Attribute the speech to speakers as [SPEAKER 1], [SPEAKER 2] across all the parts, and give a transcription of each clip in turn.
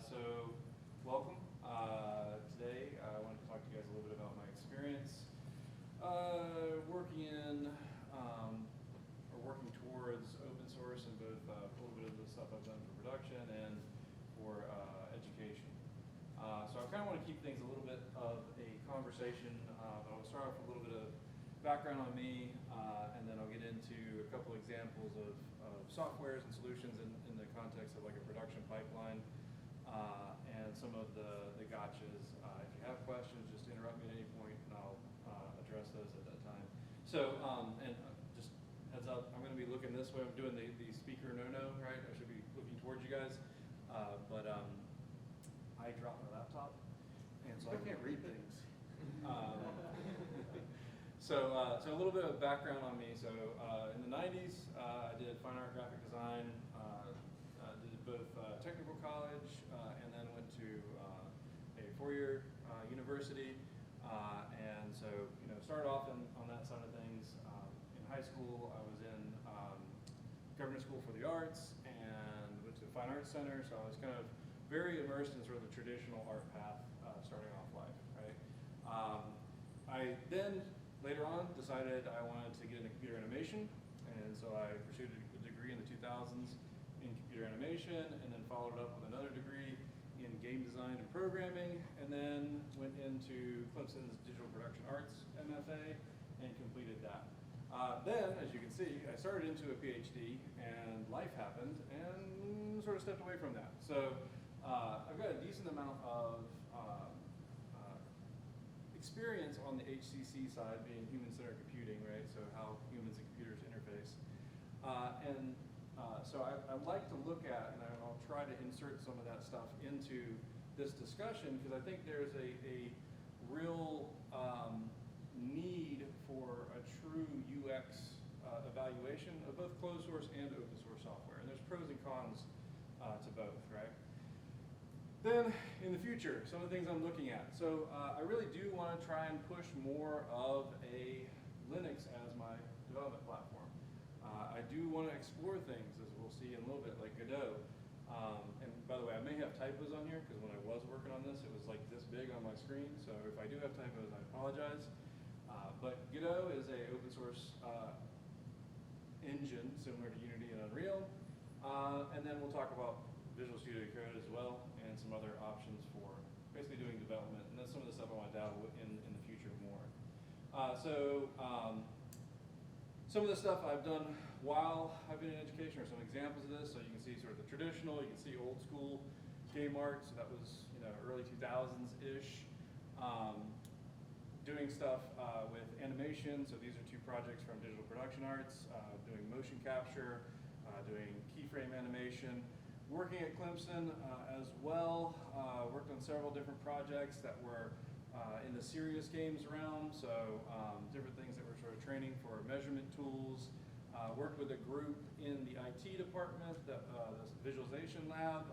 [SPEAKER 1] So welcome. Today I wanted to talk to you guys a little bit about my experience working in or working towards open source and both a little bit of the stuff I've done for production and for education. So I kind of want to keep things a little bit of a conversation, but I'll start off with a little bit of background on me, and then I'll get into a couple examples of softwares and solutions in the context of like a production pipeline, and some of the gotchas. If you have questions, just interrupt me at any point, and I'll address those at that time. So, just heads up, I'm going to be looking this way. I'm doing the speaker no-no, right? I should be looking towards you guys, but I dropped my laptop, and so I can't read things. So a little bit of background on me. So in the 90s, I did fine art graphic design, did both technical college, and then went to a four-year university. And so, started off on that side of things. In high school, I was in government school for the arts and went to the Fine Arts Center. So I was kind of very immersed in sort of the traditional art path starting off life, right? I then later on decided I wanted to get into computer animation, and so I pursued a degree in the 2000s in computer animation, and then followed up with another degree in game design and programming, and then went into Clemson's digital production arts MFA and completed that. Then, as you can see, I started into a PhD, and life happened, and sort of stepped away from that. So I've got a decent amount of experience on the HCC side, being human-centered computing, right? So how humans and computers interface. So I like to look at, and I'll try to insert some of that stuff into this discussion, because I think there's a real need for a true UX evaluation of both closed source and open source software. And there's pros and cons to both, right? Then, in the future, some of the things I'm looking at. So I really do want to try and push more of a Linux as my development platform. I do want to explore things, as we'll see in a little bit, like Godot. And by the way, I may have typos on here, because when I was working on this, it was like this big on my screen. So if I do have typos, I apologize. But Godot is an open source engine, similar to Unity and Unreal. And then we'll talk about Visual Studio Code as well, and some other options for basically doing development. And that's some of the stuff I want to dabble in the future more. Some of the stuff I've done while I've been in education are some examples of this. So you can see sort of the traditional, you can see old school game art. So that was early 2000s-ish. Doing stuff with animation. So these are two projects from Digital Production Arts, doing motion capture, doing keyframe animation. Working at Clemson as well, worked on several different projects that were in the serious games realm, so different things that were sort of training for measurement tools. Worked with a group in the IT department, the visualization lab.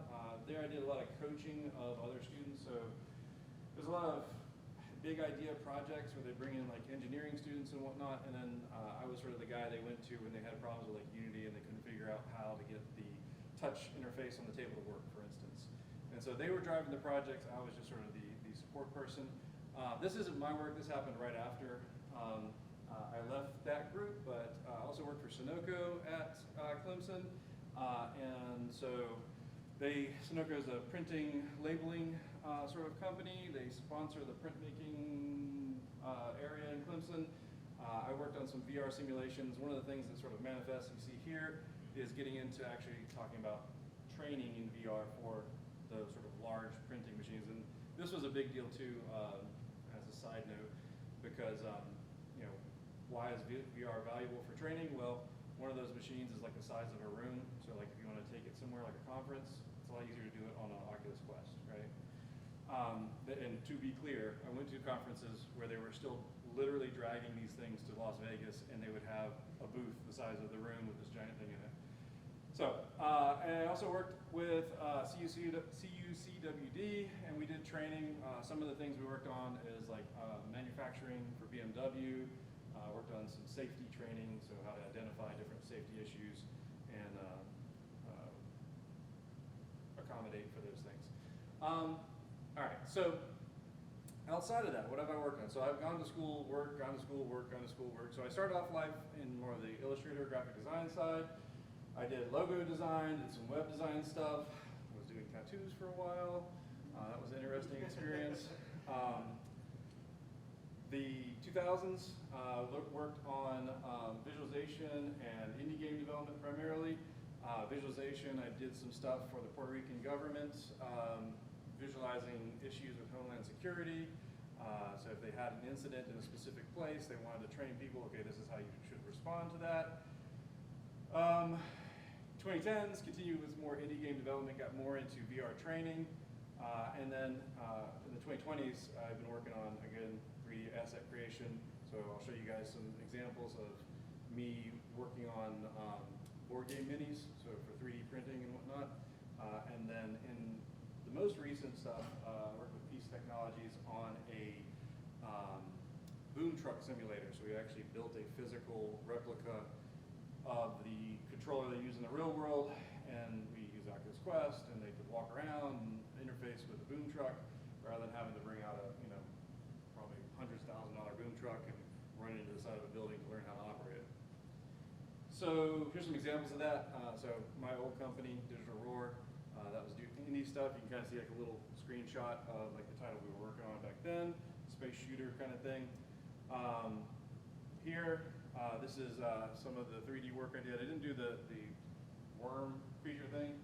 [SPEAKER 1] There I did a lot of coaching of other students, so there's a lot of big idea projects where they bring in like engineering students and whatnot, and then I was sort of the guy they went to when they had problems with like Unity and they couldn't figure out how to get the touch interface on the table to work, for instance. And so they were driving the projects. I was just sort of the support person. This isn't my work. This happened right after I left that group, but I also worked for Sunoco at Clemson. And so Sunoco is a printing, labeling sort of company. They sponsor the printmaking area in Clemson. I worked on some VR simulations. One of the things that sort of manifests, you see here, is getting into actually talking about training in VR for those sort of large printing machines. And this was a big deal too, as a side note, because why is VR valuable for training? Well, one of those machines is like the size of a room. So like if you want to take it somewhere like a conference, it's a lot easier to do it on an Oculus Quest, right? And to be clear, I went to conferences where they were still literally dragging these things to Las Vegas, and they would have a booth the size of the room with this giant thing in it. So, and I also worked with CUCWD, and we did training. Some of the things we worked on is like manufacturing for BMW. Worked on some safety training, so how to identify different safety issues and accommodate for those things. All right, so outside of that, what have I worked on? So I've gone to school, work, gone to school, work, gone to school, work. So I started off life in more of the illustrator, graphic design side. I did logo design, did some web design stuff. I was doing tattoos for a while. That was an interesting experience. The 2000s, worked on visualization and indie game development primarily. Visualization, I did some stuff for the Puerto Rican government, visualizing issues with Homeland Security. So if they had an incident in a specific place, they wanted to train people, okay, this is how you should respond to that. 2010s, continued with more indie game development, got more into VR training. And then in the 2020s, I've been working on, again, 3D asset creation. So I'll show you guys some examples of me working on board game minis, so for 3D printing and whatnot. And then in the most recent stuff, I worked with Peace Technologies on a boom truck simulator. So we actually built a physical replica of the controller they use in the real world, and we use Oculus Quest, and they could walk around and interface with the boom truck rather than having to bring out a, probably $100,000 boom truck and run into the side of a building to learn how to operate it. So here's some examples of that. So my old company, Digital Roar, that was doing indie stuff. You can kind of see like a little screenshot of like the title we were working on back then, space shooter kind of thing. Here, this is some of the 3D work I did. I didn't do the worm creature thing.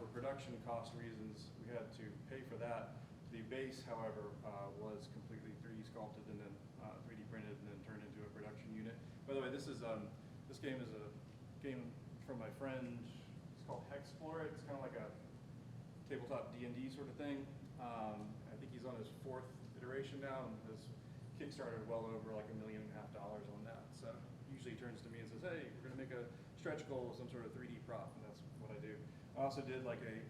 [SPEAKER 1] For production cost reasons, we had to pay for that. The base, however, was completely 3D sculpted and then 3D printed and then turned into a production unit. By the way, this game is a game from my friend. It's called Hexplorer. It's kind of like a tabletop D&D sort of thing. I think he's on his 4th iteration now and has kickstarted well over like $1.5 million on that. So usually he turns to me and says, hey, we're going to make a stretch goal with some sort of 3D prop, and that's what I do. I also did like I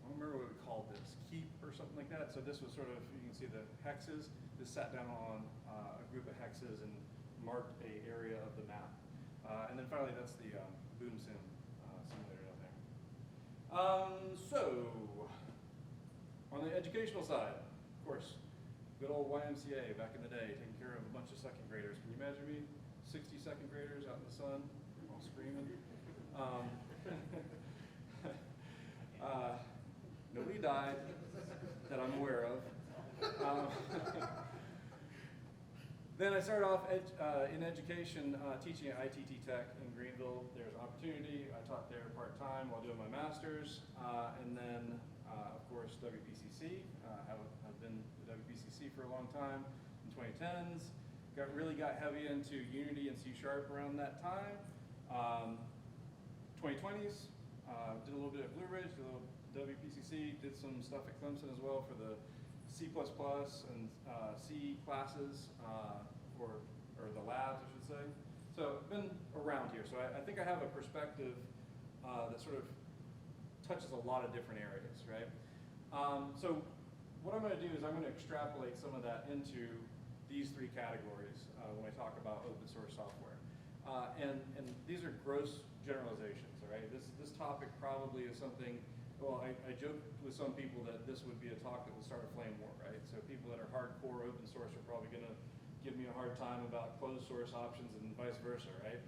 [SPEAKER 1] don't remember what we called this, keep or something like that. So this was sort of, you can see the hexes. This sat down on a group of hexes and marked a area of the map. And then finally, that's the boom sim simulator down there. So on the educational side, of course, good old YMCA back in the day, taking care of a bunch of second graders. Can you imagine me? 60 second graders out in the sun, all screaming. Nobody died that I'm aware of. Then I started off in education, teaching at ITT Tech in Greenville. There's opportunity. I taught there part-time while doing my master's. And then, of course, WPCC. I've been at WPCC for a long time, in 2010s. Really got heavy into Unity and C# around that time. 2020s, did a little bit at Blue Ridge, did a little WPCC, did some stuff at Clemson as well for the C++ and C classes, or the labs, I should say. So I've been around here. So I think I have a perspective that sort of touches a lot of different areas, right? So what I'm going to do is I'm going to extrapolate some of that into these 3 categories when I talk about open source software. And these are gross generalizations, all right? This topic probably is something, well, I joke with some people that this would be a talk that will start a flame war, right? So people that are hardcore open source are probably going to give me a hard time about closed source options and vice versa, right?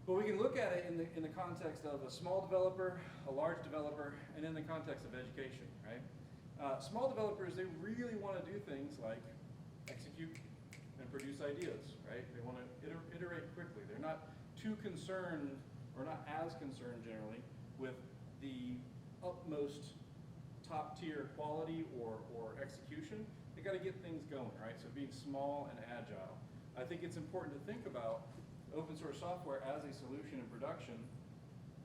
[SPEAKER 1] But we can look at it in the context of a small developer, a large developer, and in the context of education, right? Small developers, they really want to do things like execute and produce ideas, right? They want to iterate quickly. They're not too concerned, or not as concerned generally, with the utmost top tier quality or execution. They got to get things going, right? So being small and agile. I think it's important to think about open source software as a solution in production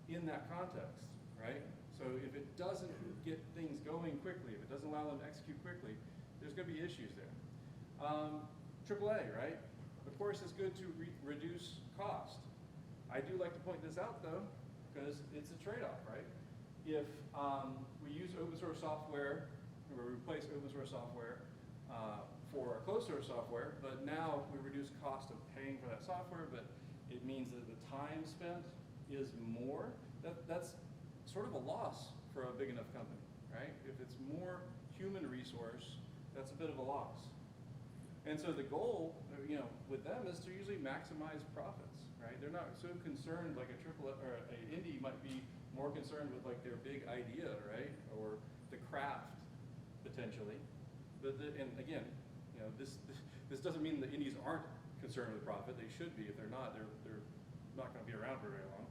[SPEAKER 1] in that context, right? So if it doesn't get things going quickly, if it doesn't allow them to execute quickly, there's going to be issues there. AAA, right? Of course, it's good to reduce cost. I do like to point this out, though, because it's a trade-off, right? If we use open source software, or replace open source software for closed source software, but now we reduce cost of paying for that software, but it means that the time spent is more, that's sort of a loss for a big enough company, right? If it's more human resource, that's a bit of a loss. And so the goal, with them is to usually maximize profits, right? They're not so concerned like a indie might be more concerned with like their big idea, right? Or the craft, potentially. And again, this doesn't mean the indies aren't concerned with profit. They should be. If they're not, they're not going to be around for very long.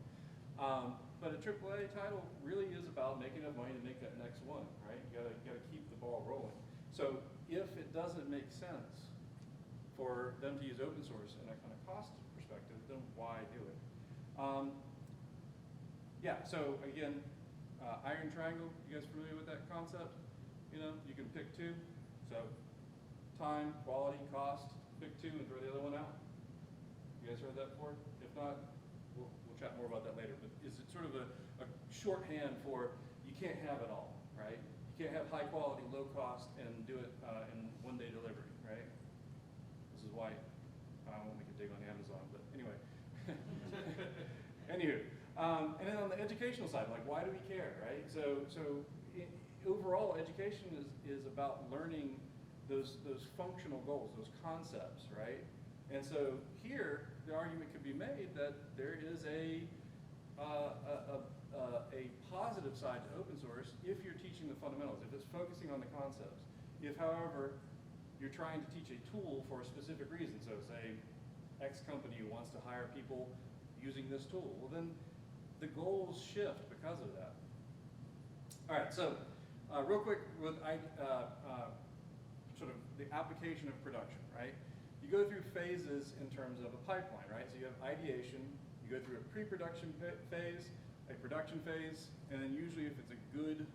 [SPEAKER 1] But a AAA title really is about making enough money to make that next one, right? You gotta keep the ball rolling. So if it doesn't make sense for them to use open source in a kind of cost perspective, then why do it? So again, iron triangle, you guys familiar with that concept? You can pick two. So time, quality, cost, pick two and throw the other one out. You guys heard that before? If not, we'll chat more about that later. But is it sort of a shorthand for you can't have it all, right? You can't have high quality, low cost, and do it in one-day delivery, right? This is why I won't make a dig on Amazon, but anyway. Anywho, and then on the educational side, like why do we care, right? So overall, education is about learning those functional goals, those concepts, right? And so here, the argument could be made that there is a positive side to open source if you're teaching the fundamentals, if it's focusing on the concepts. If, however, you're trying to teach a tool for a specific reason, so say X company wants to hire people using this tool, well then the goals shift because of that. All right, so real quick with sort of the application of production, right? You go through phases in terms of a pipeline, right? So you have ideation, you go through a pre-production phase, a production phase, and then usually if it's a good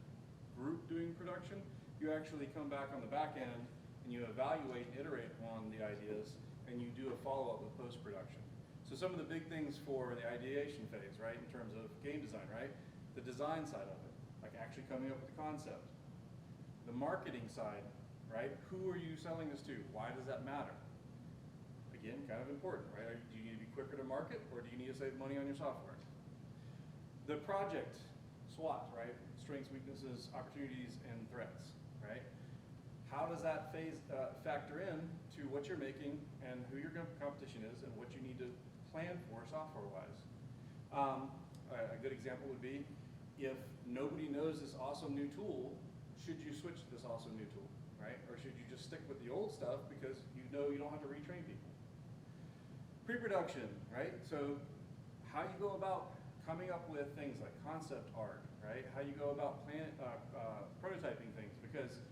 [SPEAKER 1] group doing production, you actually come back on the back end and you evaluate and iterate on the ideas, and you do a follow-up with post-production. So some of the big things for the ideation phase, right, in terms of game design, right? The design side of it, like actually coming up with the concept. The marketing side, right? Who are you selling this to? Why does that matter? Again, kind of important, right? Do you need to be quicker to market, or do you need to save money on your software? The project SWOT, right? Strengths, weaknesses, opportunities, and threats, right? How does that phase factor in to what you're making and who your competition is and what you need to plan for software-wise? A good example would be if nobody knows this awesome new tool, should you switch to this awesome new tool, right? Or should you just stick with the old stuff because you know you don't have to retrain people? Pre-production, right? So how you go about coming up with things like concept art, right? How you go about prototyping things, because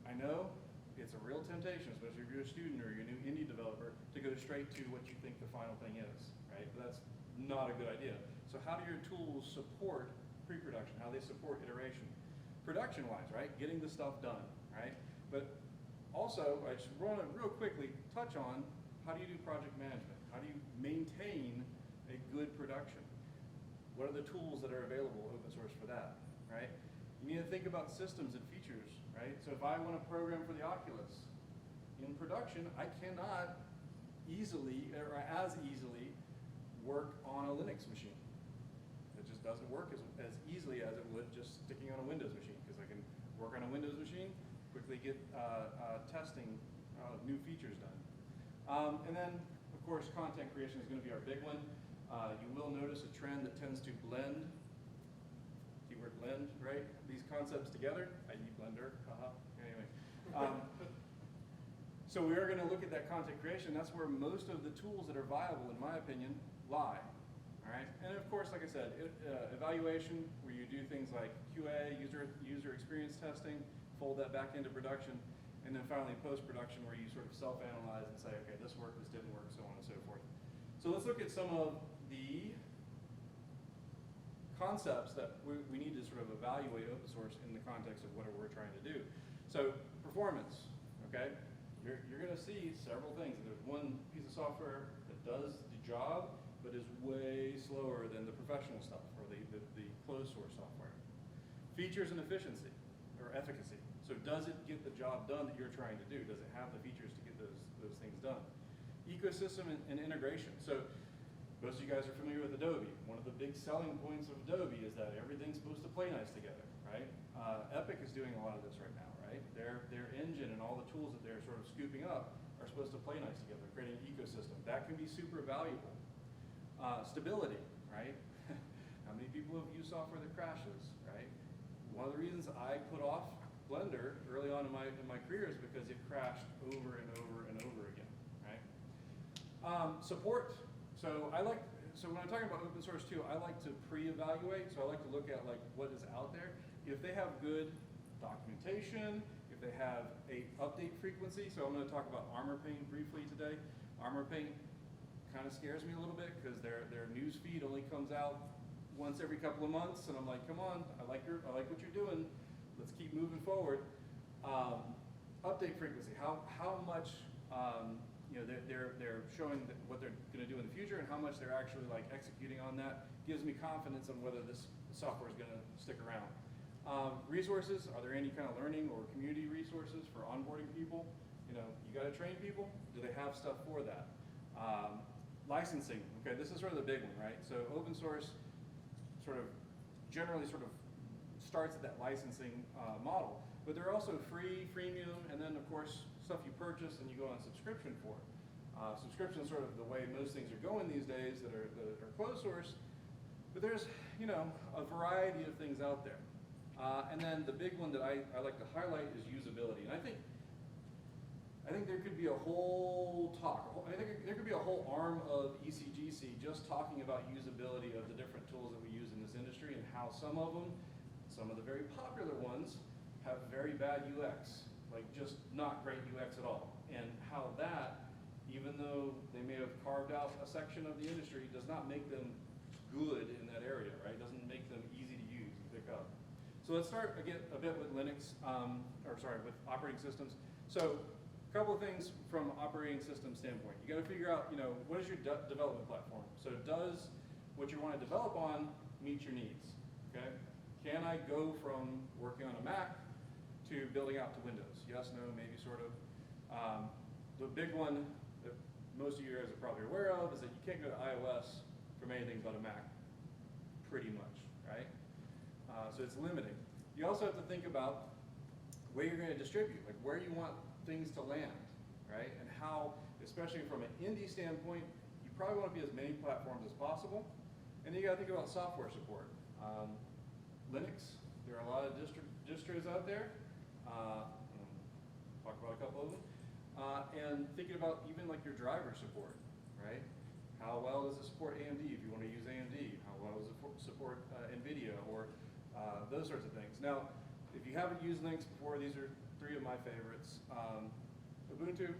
[SPEAKER 1] I know it's a real temptation, especially if you're a student or you're a new indie developer, to go straight to what you think the final thing is, right? But that's not a good idea. So how do your tools support pre-production? How they support iteration? Production-wise, right? Getting the stuff done, right? But also, I just want to real quickly touch on how do you do project management? How do you maintain a good production? What are the tools that are available open source for that, right? You need to think about systems and features, right? So if I want to program for the Oculus, in production, I cannot easily, or as easily, work on a Linux machine. It just doesn't work as easily as it would just sticking on a Windows machine, because I can work on a Windows machine, quickly get testing new features done. And then, of course, content creation is going to be our big one. You will notice a trend that tends to blend, keyword blend, right? These concepts together, i.e. Blender, haha, anyway. So we are going to look at that content creation. That's where most of the tools that are viable, in my opinion, lie. All right, and of course, like I said, evaluation, where you do things like QA, user experience testing, fold that back into production, and then finally post-production, where you sort of self-analyze and say, okay, this worked, this didn't work, so on and so forth. So let's look at some of the concepts that we need to sort of evaluate open source in the context of what we're trying to do. So performance, okay? You're going to see several things. There's one piece of software that does the job, but is way slower than the professional stuff or the closed source software. Features and efficiency, or efficacy. So does it get the job done that you're trying to do? Does it have the features to get those things done? Ecosystem and integration. So Most of you guys are familiar with Adobe. One of the big selling points of Adobe is that everything's supposed to play nice together, right? Epic is doing a lot of this right now, right? Their engine and all the tools that they're sort of scooping up are supposed to play nice together, creating an ecosystem. That can be super valuable. Stability, right? How many people have used software that crashes, right? One of the reasons I put off Blender early on in my career is because it crashed over and over and over again, right? Support. So when I'm talking about open source too, I like to pre-evaluate. So I like to look at like what is out there. If they have good documentation, if they have a update frequency. So I'm going to talk about ArmorPaint briefly today. ArmorPaint kind of scares me a little bit because their news feed only comes out once every couple of months, and I'm like, come on, I like what you're doing. Let's keep moving forward. Update frequency. How much they're showing what they're going to do in the future, and how much they're actually like executing on that gives me confidence on whether this software is going to stick around. Resources. Are there any kind of learning or community resources for onboarding people? You got to train people. Do they have stuff for that? Licensing. Okay, this is sort of the big one, right? So open source generally starts at that licensing model, but there are also free, freemium, and then of course stuff you purchase and you go on subscription for. Subscription is sort of the way most things are going these days that are closed source, but there's a variety of things out there. And then the big one that I like to highlight is usability, and I think there could be a whole talk. I think there could be a whole arm of ECGC just talking about usability of the different tools that we use in this industry and how some of the very popular ones, have very bad UX, like just not great UX at all. And how that, even though they may have carved out a section of the industry, does not make them good in that area, right? Doesn't make them easy to use and pick up. So let's start again a bit with Linux, with operating systems. So a couple of things from operating system standpoint. You got to figure out, what is your development platform? So does what you want to develop on meet your needs? Okay. Can I go from working on a Mac to building out to Windows? Yes, no, maybe, sort of. The big one that most of you guys are probably aware of is that you can't go to iOS from anything but a Mac, pretty much, right? So it's limiting. You also have to think about where you're going to distribute, like where you want things to land, right? And how, especially from an indie standpoint, you probably want to be as many platforms as possible. And then you got to think about software support. Linux, there are a lot of distros out there. Talk about a couple of them. And thinking about even like your driver support, right? How well does it support AMD if you want to use AMD? How well does it support NVIDIA or those sorts of things? Now, if you haven't used Linux before, these are three of my favorites. Ubuntu,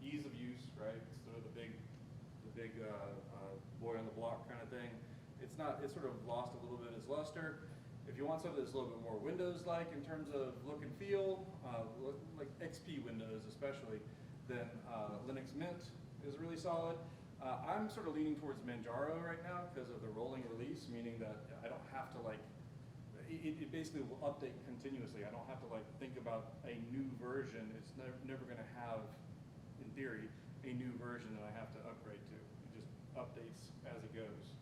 [SPEAKER 1] ease of use, right? It's sort of the big boy on the block kind of thing. It's sort of lost a little bit its luster. If you want something that's a little bit more Windows-like in terms of look and feel, like XP Windows especially, then Linux Mint is really solid. I'm sort of leaning towards Manjaro right now because of the rolling release, meaning that I don't have to it basically will update continuously. I don't have to think about a new version. It's never going to have, in theory, a new version that I have to upgrade to. It just updates as it goes.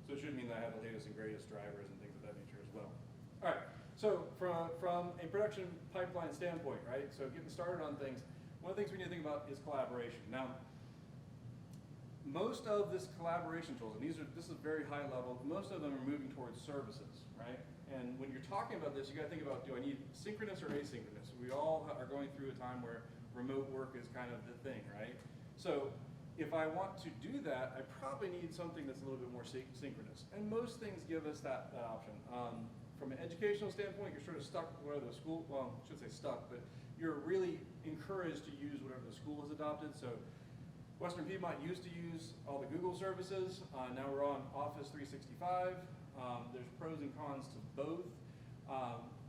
[SPEAKER 1] So it should mean that I have the latest and greatest drivers and things of that nature as well. All right, so from a production pipeline standpoint, right? So getting started on things, one of the things we need to think about is collaboration. Now, most of this collaboration tools, and this is very high level, most of them are moving towards services, right? And when you're talking about this, you got to think about, do I need synchronous or asynchronous? We all are going through a time where remote work is kind of the thing, right? So if I want to do that, I probably need something that's a little bit more synchronous. And most things give us that option. From an educational standpoint, you're sort of stuck with whatever the school, well, I shouldn't say stuck, but you're really encouraged to use whatever the school has adopted. So Western Piedmont used to use all the Google services. Now we're on Office 365. There's pros and cons to both.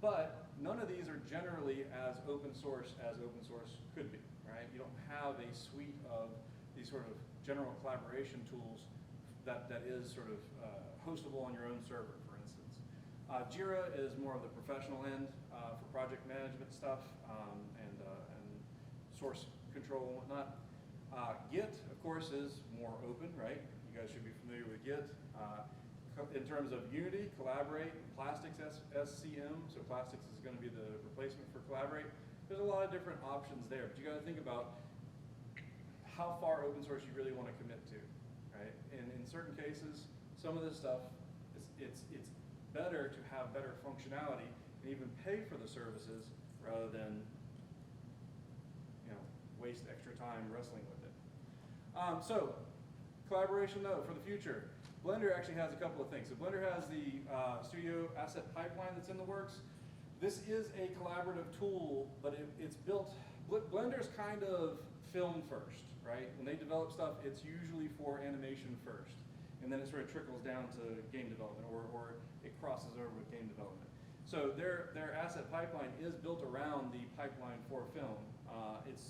[SPEAKER 1] But none of these are generally as open source could be, right? You don't have a suite of these sort of general collaboration tools that is sort of hostable on your own server, for instance. Jira is more of the professional end for project management stuff and source control and whatnot. Git, of course, is more open, right? You You guys should be familiar with Git. In terms of Unity, Collaborate, Plastics SCM, so Plastics is going to be the replacement for Collaborate. There's a lot of different options there, but you got to think about how far open source you really want to commit to, right? And in certain cases, some of this stuff, it's better to have better functionality and even pay for the services rather than, you know, waste extra time wrestling with it. So, collaboration though for the future. Blender actually has a couple of things. So Blender has the Studio Asset Pipeline that's in the works. This is a collaborative tool, but it's built, Blender's kind of film first, right? When they develop stuff, it's usually for animation first. And then it sort of trickles down to game development, or it crosses over with game development. So their asset pipeline is built around the pipeline for film. It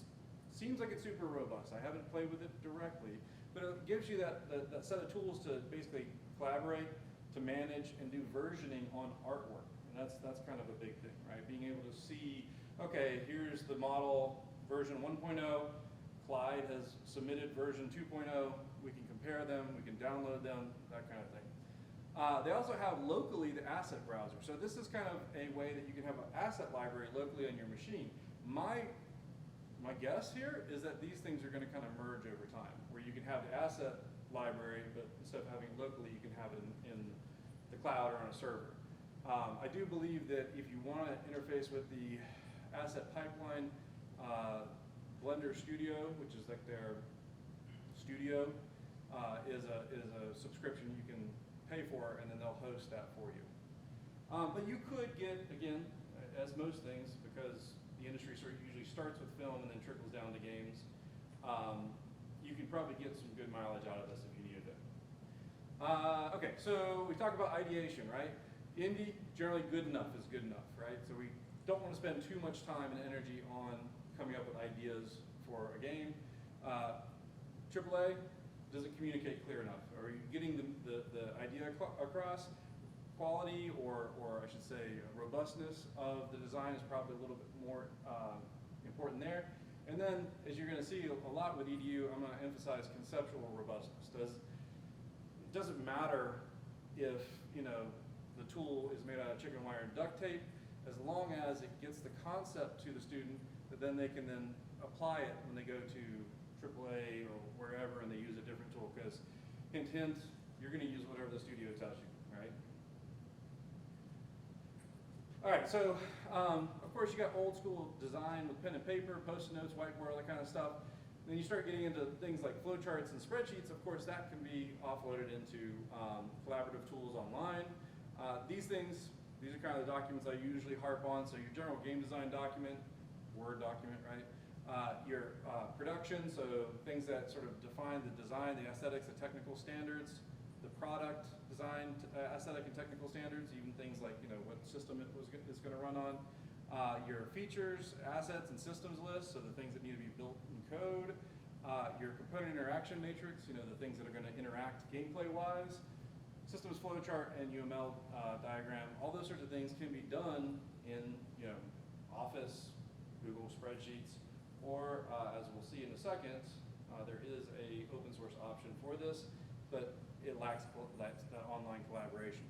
[SPEAKER 1] seems like it's super robust. I haven't played with it directly, but it gives you that set of tools to basically collaborate, to manage, and do versioning on artwork. And that's kind of a big thing, right? Being able to see, okay, here's the model version 1.0, Clyde has submitted version 2.0, we can compare them, we can download them, that kind of thing. They also have locally the asset browser. So this is kind of a way that you can have an asset library locally on your machine. My guess here is that these things are going to kind of merge over time, where you can have the asset library, but instead of having it locally, you can have it in the cloud or on a server. I do believe that if you want to interface with the asset pipeline, Blender Studio, which is like their studio, is a subscription you can pay for, and then they'll host that for you. But you could get, again, as most things, because the industry sort of usually starts with film and then trickles down to games, you can probably get some good mileage out of this if you needed it. Okay, so we talked about ideation, right? Indie, generally good enough is good enough, right? So we don't want to spend too much time and energy on coming up with ideas for a game. AAA, does it communicate clear enough? Are you getting the idea across? Quality, or I should say robustness of the design is probably a little bit more important there. And then, as you're going to see a lot with EDU, I'm going to emphasize conceptual robustness. It doesn't matter if, you know, the tool is made out of chicken wire and duct tape, as long as it gets the concept to the student, that then they can then apply it when they go to AAA or wherever and they use a different tool, because hint, hint, you're going to use whatever the studio tells you, right? All right, so of course you got old school design with pen and paper, post-it notes, whiteboard, all that kind of stuff. Then you start getting into things like flowcharts and spreadsheets. Of course, that can be offloaded into collaborative tools online. These are kind of the documents I usually harp on. So your general game design document, Word document, right? Your production, so things that sort of define the design, the aesthetics, the technical standards, the product design, aesthetic and technical standards, even things like, you know, what system it's going to run on. Your features, assets, and systems list, so the things that need to be built in code. Your component interaction matrix, you know, the things that are going to interact gameplay-wise. Systems flowchart and UML diagram, all those sorts of things can be done in, you know, Office, Google Spreadsheets, or as we'll see in a second, there is a open source option for this, but it lacks that online collaboration.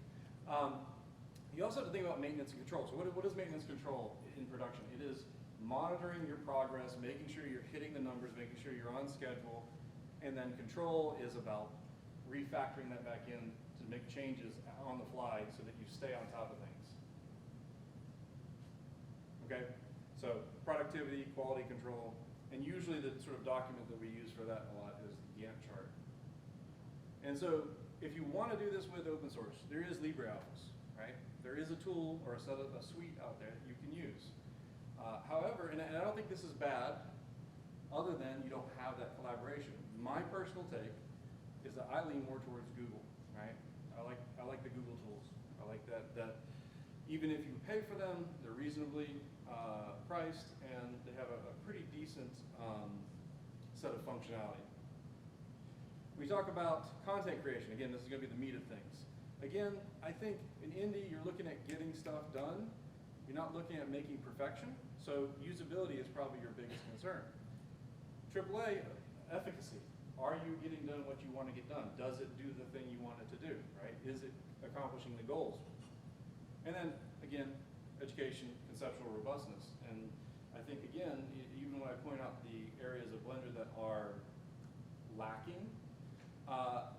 [SPEAKER 1] You also have to think about maintenance and control. So what is maintenance control in production? It is monitoring your progress, making sure you're hitting the numbers, making sure you're on schedule, and then control is about refactoring that back in to make changes on the fly so that you stay on top of things. Okay? So productivity, quality control, and usually the sort of document that we use for that a lot is the Gantt chart. And so if you want to do this with open source, there is LibreOffice, right? There is a tool or a suite out there that you can use. However, and I don't think this is bad, other than you don't have that collaboration. My personal take is that I lean more towards Google, right? I like the Google tools. I like that even if you pay for them, they're reasonably priced, and they have a pretty decent set of functionality. We talk about content creation. Again, this is going to be the meat of things. Again, I think in indie, you're looking at getting stuff done. You're not looking at making perfection. So usability is probably your biggest concern. AAA, efficacy. are you getting done what you want to get done? Does it do the thing you want it to do, right? Is it accomplishing the goals? And then, again, education, conceptual robustness. And I think, again, even when I point out the areas of Blender that are lacking,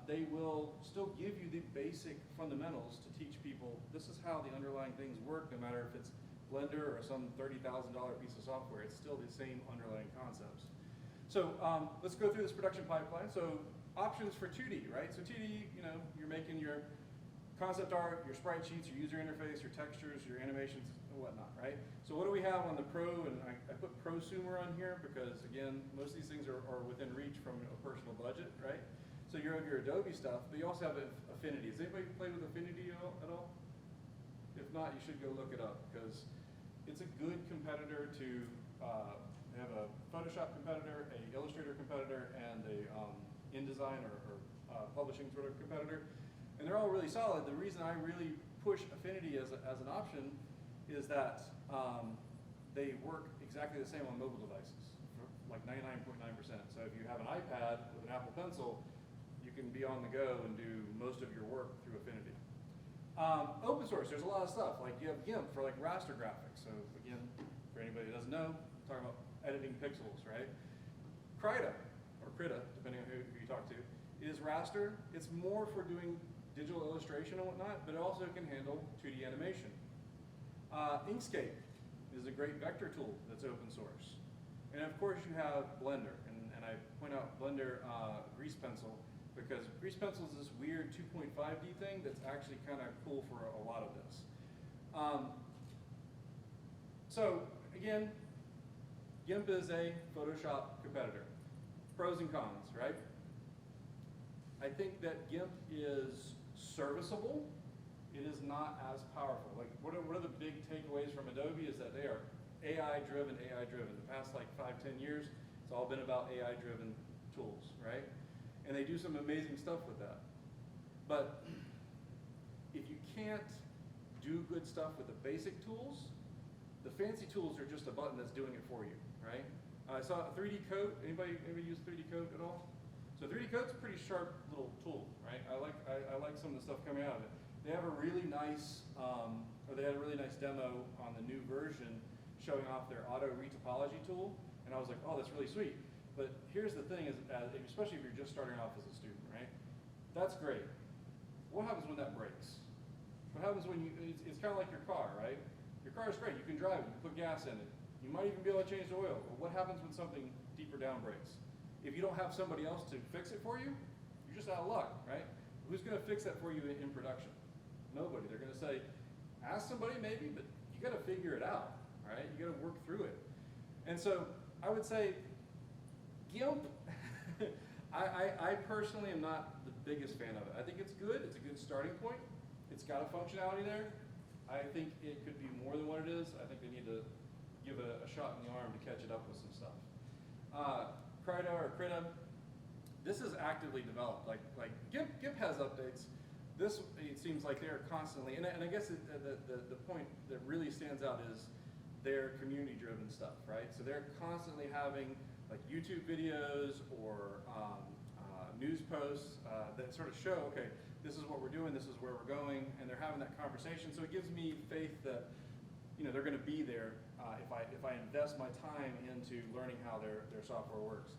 [SPEAKER 1] they will still give you the basic fundamentals to teach people this is how the underlying things work, no matter if it's Blender or some $30,000 piece of software. It's still the same underlying concepts. So let's go through this production pipeline. So options for 2D, right? So 2D, you're making your concept art, your sprite sheets, your user interface, your textures, your animations, and whatnot, right? So what do we have on the pro? And I put prosumer on here because, again, most of these things are within reach from a personal budget, right? So you have your Adobe stuff, but you also have Affinity. Has anybody played with Affinity at all? If not, you should go look it up because it's a good competitor to, they have a Photoshop competitor, a Illustrator competitor, and a InDesign or publishing sort of competitor. And they're all really solid. The reason I really push Affinity as an option is that they work exactly the same on mobile devices, like 99.9%. So if you have an iPad with an Apple Pencil, you can be on the go and do most of your work through Affinity. Open source, there's a lot of stuff. Like you have GIMP for like raster graphics. So again, for anybody who doesn't know, I'm talking about editing pixels, right? Krita, or Krita, depending on who you talk to, is raster. It's more for doing digital illustration and whatnot, but it also can handle 2D animation. Inkscape is a great vector tool that's open source. And of course you have Blender, and I point out Blender Grease Pencil, because Grease Pencil is this weird 2.5D thing that's actually kind of cool for a lot of this. So again, GIMP is a Photoshop competitor. Pros and cons, right? I think that GIMP is serviceable. It is not as powerful. Like, what are the big takeaways from Adobe is that they are AI-driven. The past like 5-10 years, it's all been about AI-driven tools, right? And they do some amazing stuff with that. But if you can't do good stuff with the basic tools, the fancy tools are just a button that's doing it for you, right? I saw 3D Code. Anybody use 3D Code at all? So 3D Code's a pretty sharp little tool, right? I like some of the stuff coming out of it. They have a really nice, they had a really nice demo on the new version showing off their auto retopology tool, and I was like, oh, that's really sweet. But here's the thing, is especially if you're just starting off as a student, right? That's great. What happens when that breaks? What happens when it's kind of like your car, right? Your car is great, you can drive it, you can put gas in it. You might even be able to change the oil. But what happens when something deeper down breaks? If you don't have somebody else to fix it for you, you're just out of luck, right? Who's going to fix that for you in production? Nobody. They're going to say, ask somebody maybe, but you got to figure it out, right? You got to work through it. And so I would say GIMP, I personally am not the biggest fan of it. I think it's good. It's a good starting point. It's got a functionality there. I think it could be more than what it is. I think they need to give it a shot in the arm to catch it up with some stuff. Krita, this is actively developed. Like GIMP has updates. This, it seems like they're constantly, and I guess the point that really stands out is their community-driven stuff, right? So they're constantly having like YouTube videos or news posts that sort of show, okay, this is what we're doing, this is where we're going, and they're having that conversation. So it gives me faith that they're going to be there if I invest my time into learning how their software works.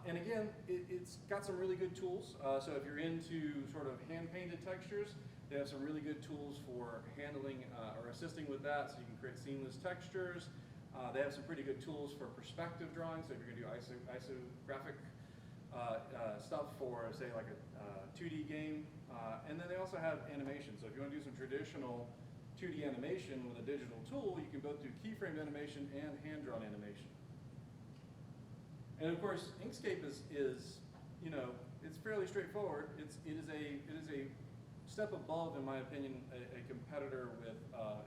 [SPEAKER 1] And again, it's got some really good tools. So if you're into sort of hand-painted textures, they have some really good tools for handling or assisting with that, so you can create seamless textures. They have some pretty good tools for perspective drawing, so if you're going to do isographic stuff for, say, like a 2D game. And then they also have animation, so if you want to do some traditional 2D animation with a digital tool, you can both do keyframed animation and hand-drawn animation. And of course, Inkscape is it's fairly straightforward. It is a step above, in my opinion, a competitor with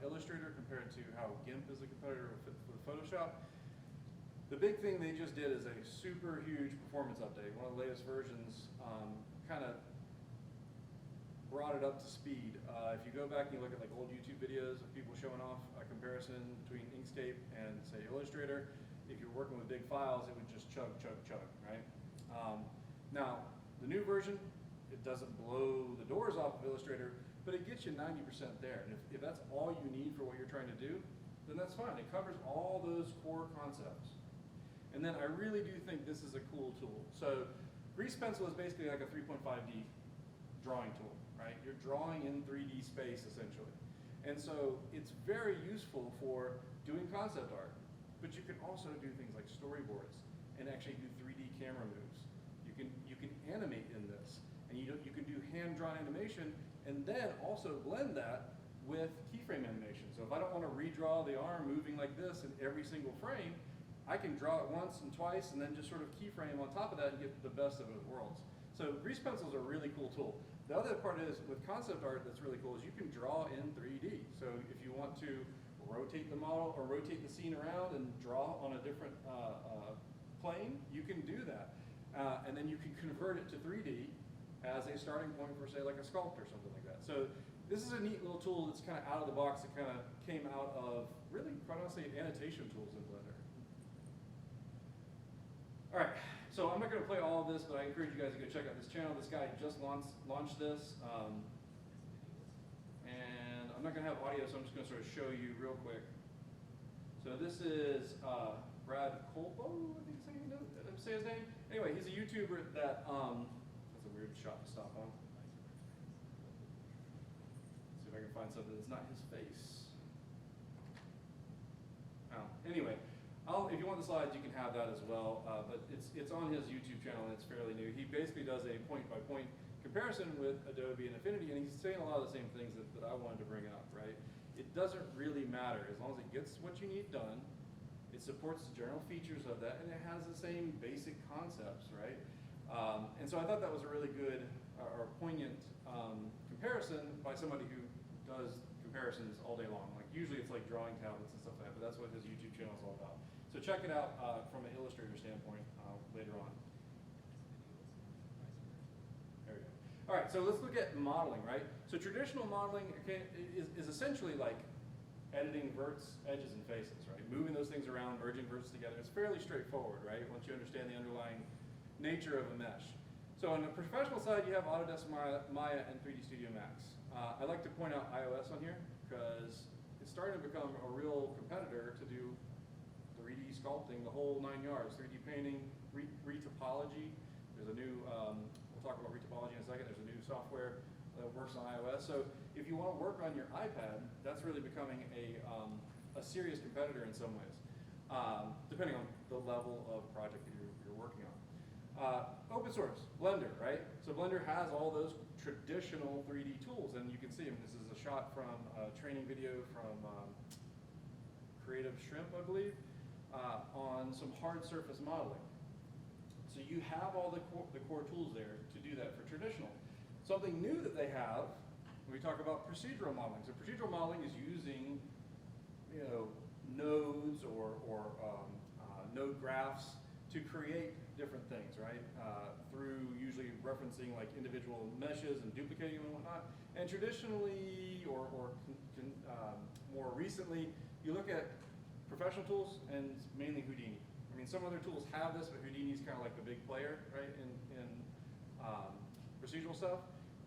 [SPEAKER 1] Illustrator compared to how GIMP is a competitor with Photoshop. The big thing they just did is a super huge performance update. One of the latest versions kind of brought it up to speed. If you go back and you look at like old YouTube videos of people showing off a comparison between Inkscape and say Illustrator, if you're working with big files, it would just chug, right? Now, the new version, it doesn't blow the doors off of Illustrator, but it gets you 90% there. And if that's all you need for what you're trying to do, then that's fine. It covers all those core concepts. And then I really do think this is a cool tool. So Grease Pencil is basically like a 3.5D drawing tool, right? You're drawing in 3D space, essentially. And so it's very useful for doing concept art, but you can also do things like storyboards and actually do 3D camera moves. You can animate in this, and you can do hand-drawn animation, and then also blend that with keyframe animation. So if I don't want to redraw the arm moving like this in every single frame, I can draw it once and twice, and then just sort of keyframe on top of that and get the best of both worlds. So Grease Pencil is a really cool tool. The other part is, with concept art that's really cool, is you can draw in 3D. So if you want to rotate the model or rotate the scene around and draw on a different plane, you can do that. And then you can convert it to 3D as a starting point for, say, like a sculpt or something like that. So this is a neat little tool that's kind of out of the box that kind of came out of, really, quite honestly, annotation tools in Blender. All right, so I'm not going to play all of this, but I encourage you guys to go check out this channel. This guy just launched this. And I'm not going to have audio, so I'm just going to sort of show you real quick. So this is Brad Colbert, I think say his name. Anyway, he's a YouTuber that, that's a weird shot to stop on. Let's see if I can find something that's not his face. Oh, anyway, if you want the slides, you can have that as well, but it's on his YouTube channel and it's fairly new. He basically does a point-by-point comparison with Adobe and Affinity, and he's saying a lot of the same things that I wanted to bring up, right? It doesn't really matter as long as it gets what you need done. It supports the general features of that, and it has the same basic concepts, right? And so I thought that was a really good or poignant comparison by somebody who does comparisons all day long. Like usually it's like drawing tablets and stuff like that, but that's what his YouTube channel is all about. So check it out from an Illustrator standpoint later on. There we go. All right, so let's look at modeling, right? So traditional modeling is essentially like editing verts, edges, and faces, right? Moving those things around, merging verts together. It's fairly straightforward, right? Once you understand the underlying nature of a mesh. So on the professional side, you have Autodesk Maya and 3D Studio Max. I like to point out iOS on here because it's starting to become a real competitor to do 3D sculpting, the whole 9 yards, 3D painting, retopology. There's a new, we'll talk about retopology in a second. There's a new software that works on iOS. So if you want to work on your iPad, that's really becoming a serious competitor in some ways, depending on the level of project that you're working on. Open source, Blender, right? So Blender has all those traditional 3D tools, and you can see them. This is a shot from a training video from Creative Shrimp, I believe, on some hard surface modeling. So you have all the core tools there to do that for traditional. Something new that they have, when we talk about procedural modeling. So procedural modeling is using, nodes or node graphs to create different things, right? Through usually referencing like individual meshes and duplicating them and whatnot. And traditionally, or more recently, you look at professional tools and mainly Houdini. I mean, some other tools have this, but Houdini's kind of like the big player, right, in procedural stuff.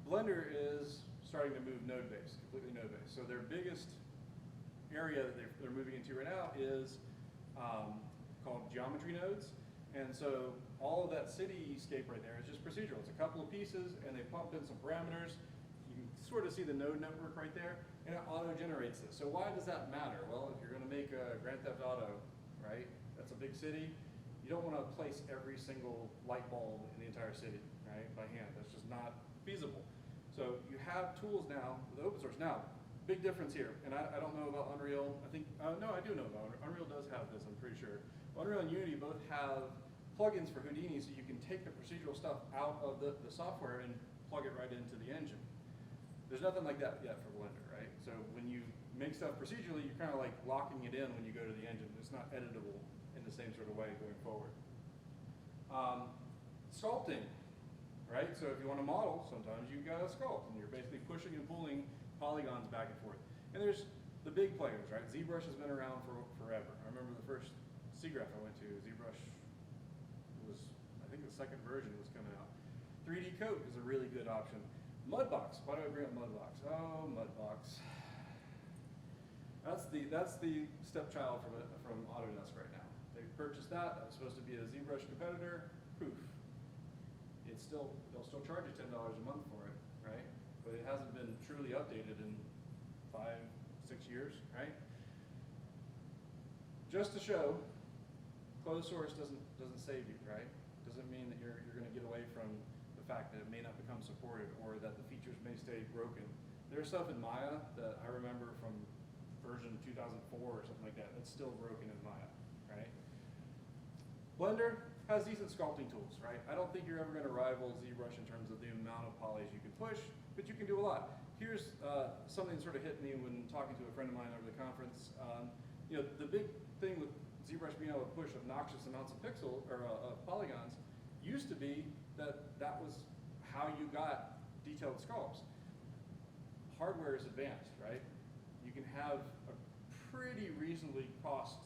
[SPEAKER 1] Blender is starting to move node-based, completely node-based. So their biggest area that they're moving into right now is called geometry nodes. And so all of that cityscape right there is just procedural. It's a couple of pieces, and they pumped in some parameters. You can sort of see the node network right there, and it auto-generates this. So why does that matter? Well, if you're going to make a Grand Theft Auto, right, that's a big city, you don't want to place every single light bulb in the entire city, right, by hand. That's just not feasible. So you have tools now with open source. Now, big difference here, and I don't know about Unreal. I think, no, I do know about Unreal. Unreal does have this, I'm pretty sure. Unreal and Unity both have plugins for Houdini, so you can take the procedural stuff out of the software and plug it right into the engine. There's nothing like that yet for Blender, right? So when you make stuff procedurally, you're kind of like locking it in when you go to the engine. It's not editable in the same sort of way going forward. Sculpting, right? So if you want to model, sometimes you've got to sculpt, and you're basically pushing and pulling polygons back and forth. And there's the big players, right? ZBrush has been around for forever. I remember the first SIGGRAPH I went to, ZBrush was, I think the second version was coming out. 3D Coat is a really good option. Mudbox, why do I bring up Mudbox? Oh, Mudbox. That's the stepchild from Autodesk right now. They purchased that. That was supposed to be a ZBrush competitor. Poof. They'll still charge you $10 a month for it, right? But it hasn't been truly updated in 5, 6 years, right? Just to show, closed source doesn't save you, right? Doesn't mean that you're going to get away from the fact that it may not become supported or that the features may stay broken. There's stuff in Maya that I remember from version 2004 or something like that that's still broken in Maya, right? Blender has decent sculpting tools, right? I don't think you're ever going to rival ZBrush in terms of the amount of polys you can push, but you can do a lot. Here's something that sort of hit me when talking to a friend of mine over the conference. You know, the big thing with ZBrush being able to push obnoxious amounts of polygons used to be that was how you got detailed sculpts. Hardware is advanced, right? You can have a pretty reasonably cost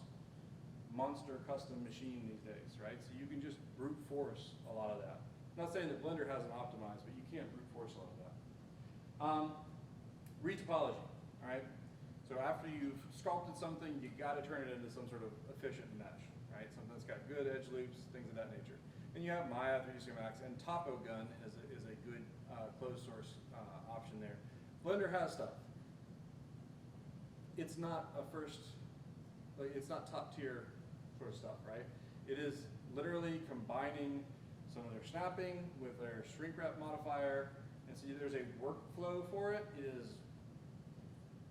[SPEAKER 1] monster custom machine these days, right? So you can just brute force a lot of that. I'm not saying that Blender hasn't optimized, but you can't brute force a lot of that. Retopology, all right? So after you've sculpted something, you got to turn it into some sort of efficient mesh, right? Something that's got good edge loops, things of that nature. And you have Maya, 3ds Max, and TopoGun is a good closed source option there. Blender has stuff. It's not it's not top tier sort of stuff, right? It is literally combining some of their snapping with their shrink wrap modifier, and so there's a workflow for it.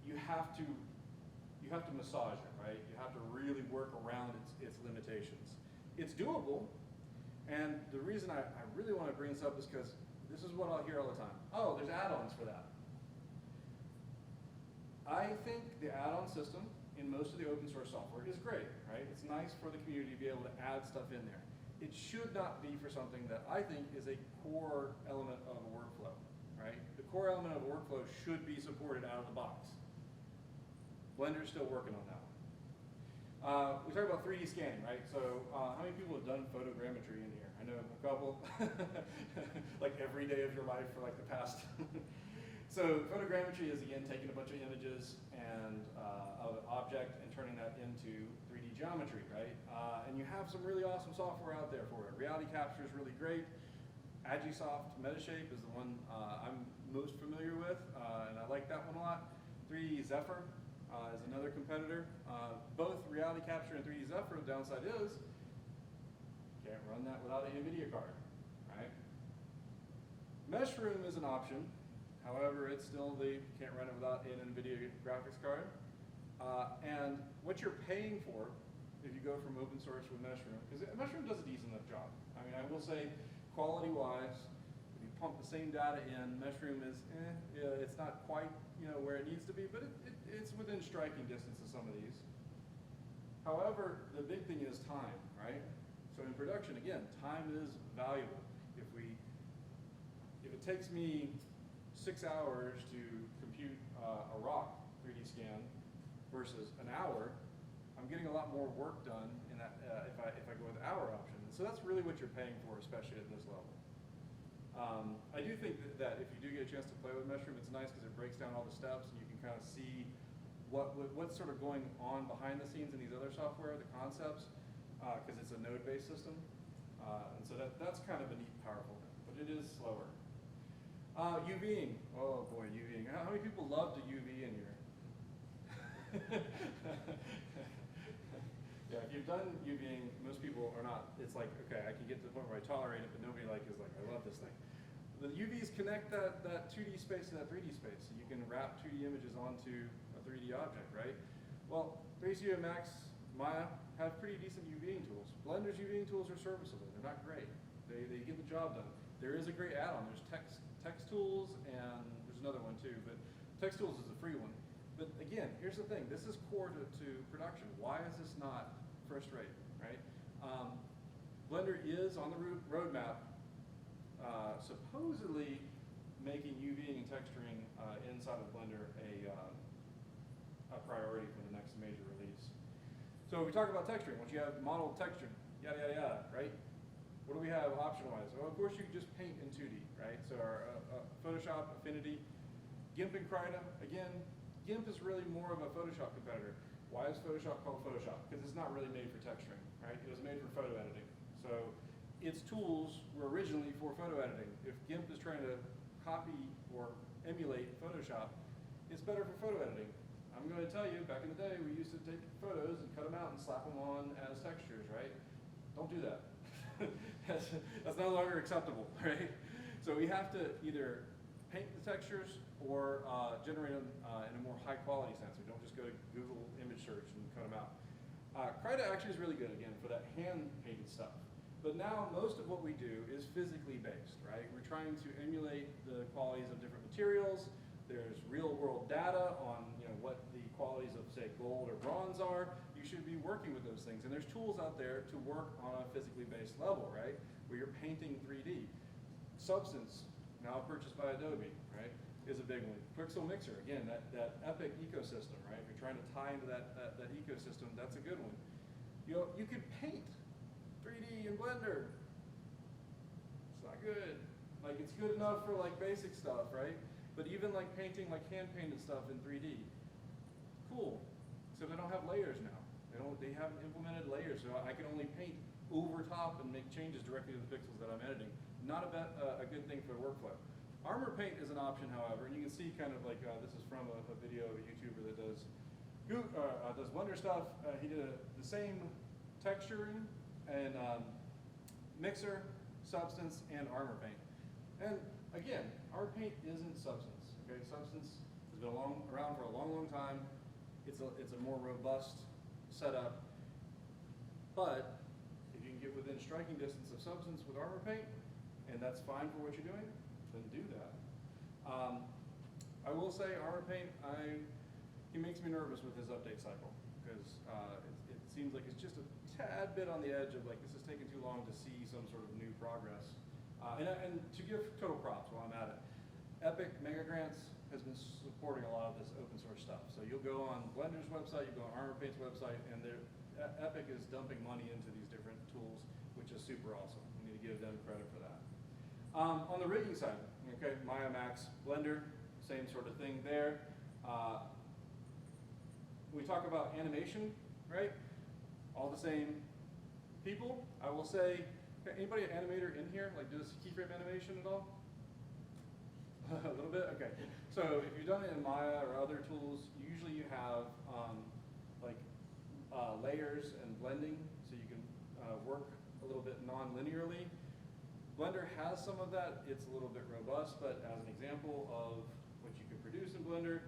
[SPEAKER 1] You have to massage it, right? You have to really work around its limitations. It's doable, and the reason I really want to bring this up is because this is what I'll hear all the time. Oh, there's add-ons for that. I think the add-on system in most of the open source software is great, right? It's nice for the community to be able to add stuff in there. It should not be for something that I think is a core element of a workflow, right? The core element of a workflow should be supported out of the box. Blender's still working on that one. We talked about 3D scanning, right? So how many people have done photogrammetry in here? I know a couple, like every day of your life for like the past. So photogrammetry is, again, taking a bunch of images and of an object and turning that into 3D geometry, right? And you have some really awesome software out there for it. Reality Capture is really great. Agisoft Metashape is the one I'm most familiar with, and I like that one a lot. 3D Zephyr is another competitor. Both Reality Capture and 3D Zephyr, the downside is you can't run that without an NVIDIA card, right? Meshroom is an option. However, it's still can't run it without an NVIDIA graphics card. And what you're paying for, if you go from open source with Meshroom, because Meshroom does a decent enough job. I mean, I will say, quality-wise, if you pump the same data in, Meshroom is, it's not quite where it needs to be, but it's within striking distance of some of these. However, the big thing is time, right? So in production, again, time is valuable. If it takes me 6 hours to compute a rock 3D scan versus an hour, I'm getting a lot more work done in that if I go with the hour option. And so that's really what you're paying for, especially at this level. I do think that if you do get a chance to play with Meshroom, it's nice because it breaks down all the steps and you can kind of see what's sort of going on behind the scenes in these other software, the concepts, because it's a node-based system. And so that's kind of a neat, powerful thing, but it is slower. UVing. Oh boy, UVing. How many people love to UV in here? Yeah, if you've done UVing, most people are not. It's like, okay, I can get to the point where I tolerate it, but nobody is like, I love this thing. The UVs connect that 2D space to that 3D space, so you can wrap 2D images onto a 3D object, right? Well, 3ds Max, Maya have pretty decent UVing tools. Blender's UVing tools are serviceable. They're not great. They get the job done. There is a great add-on. There's Text Tools, and there's another one too, but Text Tools is a free one. But again, here's the thing. This is core to production. Why is this not first rate, right? Blender is on the roadmap, supposedly making UVing and texturing inside of Blender a priority for the next major release. So we talk about texturing. Once you have model texture, yada, yada, yada, right? What do we have option-wise? Well, of course you can just paint in 2D, right? So our Photoshop, Affinity, GIMP and Krita. Again, GIMP is really more of a Photoshop competitor. Why is Photoshop called Photoshop? Because it's not really made for texturing, right? It was made for photo editing. So its tools were originally for photo editing. If GIMP is trying to copy or emulate Photoshop, it's better for photo editing. I'm going to tell you, back in the day, we used to take photos and cut them out and slap them on as textures, right? Don't do that. that's no longer acceptable, right? So we have to either paint the textures or generate them in a more high quality sense. We don't just go to Google image search and cut them out. Krita actually is really good, again, for that hand painted stuff. But now most of what we do is physically based, right? We're trying to emulate the qualities of different materials. There's real world data on what the qualities of, say, gold or bronze are. You should be working with those things. And there's tools out there to work on a physically based level, right? Where you're painting 3D. Substance, now purchased by Adobe, right, is a big one. Pixel Mixer, again, that epic ecosystem, right? If you're trying to tie into that ecosystem, that's a good one. You could paint 3D in Blender. It's not good. Like, it's good enough for like basic stuff, right? But even like painting like hand painted stuff in 3D, cool. So they don't have layers now. They haven't implemented layers, so I can only paint over top and make changes directly to the pixels that I'm editing. Not a good thing for the workflow. ArmorPaint is an option, however, and you can see kind of like this is from a video of a YouTuber that does Blender stuff. He did the same texturing and Mixer, Substance, and ArmorPaint. And again, ArmorPaint isn't Substance. Okay, Substance has been around for a long time. It's a more robust setup, but if you can get within striking distance of Substance with ArmorPaint, and that's fine for what you're doing, then do that. I will say ArmorPaint, he makes me nervous with his update cycle, because it seems like it's just a tad bit on the edge of like, this is taking too long to see some sort of new progress. And to give total props while I'm at it, Epic Mega Grants has been supporting a lot of this open source stuff. So you'll go on Blender's website, you go on ArmorPaint's website, and Epic is dumping money into these different tools, which is super awesome. We need to give them credit for that. On the rigging side, okay, Maya Max, Blender, same sort of thing there. We talk about animation, right? All the same people. I will say, anybody an animator in here? Like, does keyframe animation at all? A little bit? Okay. So if you've done it in Maya or other tools, usually you have layers and blending, so you can work a little bit non-linearly. Blender has some of that. It's a little bit robust, but as an example of what you can produce in Blender,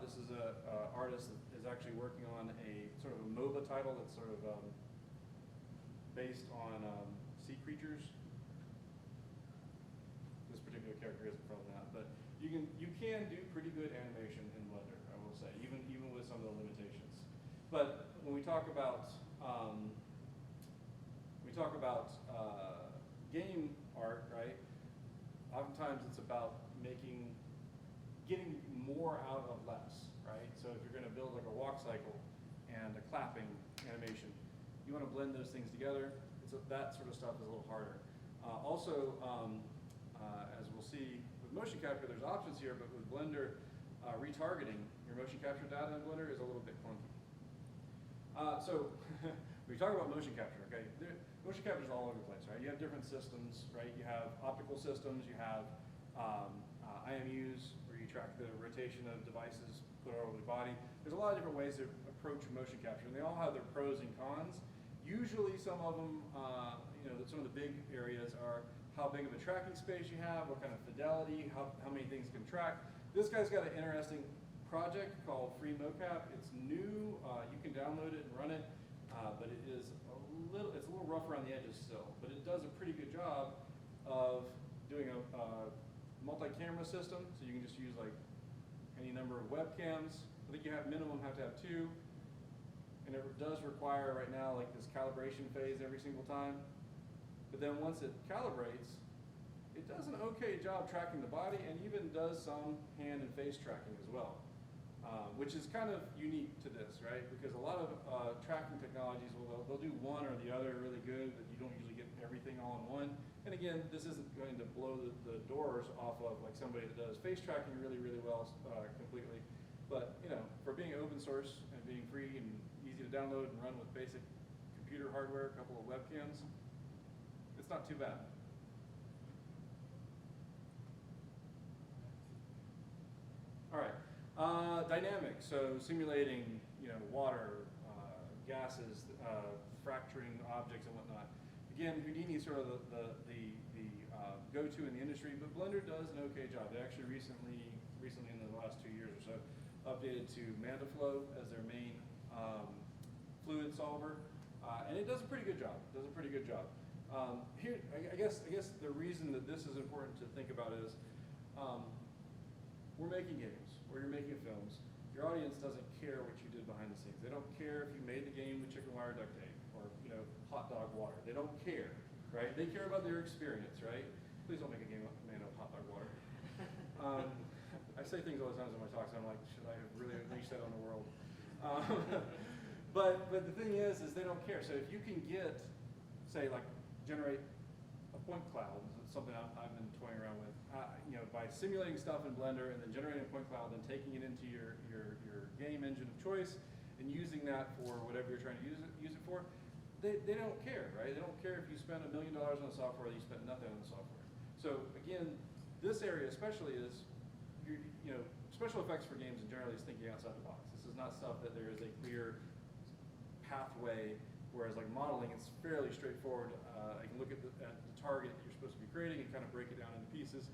[SPEAKER 1] this is an artist that is actually working on a sort of a MOBA title that's sort of based on sea creatures. This particular character isn't from that, but you can do pretty good animation in Blender, I will say, even with some of the limitations. But when we talk about game art, right? Oftentimes it's about getting more out of less, right? So if you're going to build like a walk cycle and a clapping animation, you want to blend those things together. That sort of stuff is a little harder. Also, as we'll see with motion capture, there's options here, but with Blender retargeting, your motion capture data in Blender is a little bit clunky. So we talk about motion capture, okay? Motion capture is all over the place, right? You have different systems, right? You have optical systems, you have IMUs, where you track the rotation of devices put over the body. There's a lot of different ways to approach motion capture, and they all have their pros and cons. Usually some of them, some of the big areas are how big of a tracking space you have, what kind of fidelity, how many things can track. This guy's got an interesting project called Free Mocap. It's new, you can download it and run it, but it's a little rough around the edges still, but it does a pretty good job of doing a multi-camera system, so you can just use like any number of webcams. I think you have minimum have to have 2, and it does require right now like this calibration phase every single time. But then once it calibrates, it does an okay job tracking the body and even does some hand and face tracking as well. which is kind of unique to this, right? Because a lot of tracking technologies, they'll do one or the other really good, but you don't usually get everything all in one. And again, this isn't going to blow the doors off of like somebody that does face tracking really, really well completely. But you know, for being open source and being free and easy to download and run with basic computer hardware, a couple of webcams, it's not too bad. All right. Dynamics, so simulating, you know, water, gases, fracturing objects and whatnot. Again, Houdini is sort of the go-to in the industry, but Blender does an okay job. They actually recently in the last 2 years or so, updated to MandaFlow as their main fluid solver, and it does a pretty good job. Here, I guess the reason that this is important to think about is we're making games, or you're making films. Your audience doesn't care what you did behind the scenes. They don't care if you made the game with chicken wire duct tape or, you know, hot dog water. They don't care, right? They care about their experience, right? Please don't make a game made of hot dog water. I say things all the time in my talks. I'm like, should I have really unleashed that on the world? But the thing is they don't care. So if you can get, say, like, generate a point cloud, something I've been toying around with, you know, by simulating stuff in Blender and then generating a point cloud and taking it into your game engine of choice and using that for whatever you're trying to use it for, they don't care, right? They don't care if you spend $1 million on the software or you spend nothing on the software. So again, this area especially is, you know, special effects for games in general is thinking outside the box. This is not stuff that there is a clear pathway, whereas like modeling, it's fairly straightforward. I can look at the target that you're supposed to be creating and kind of break it down into pieces.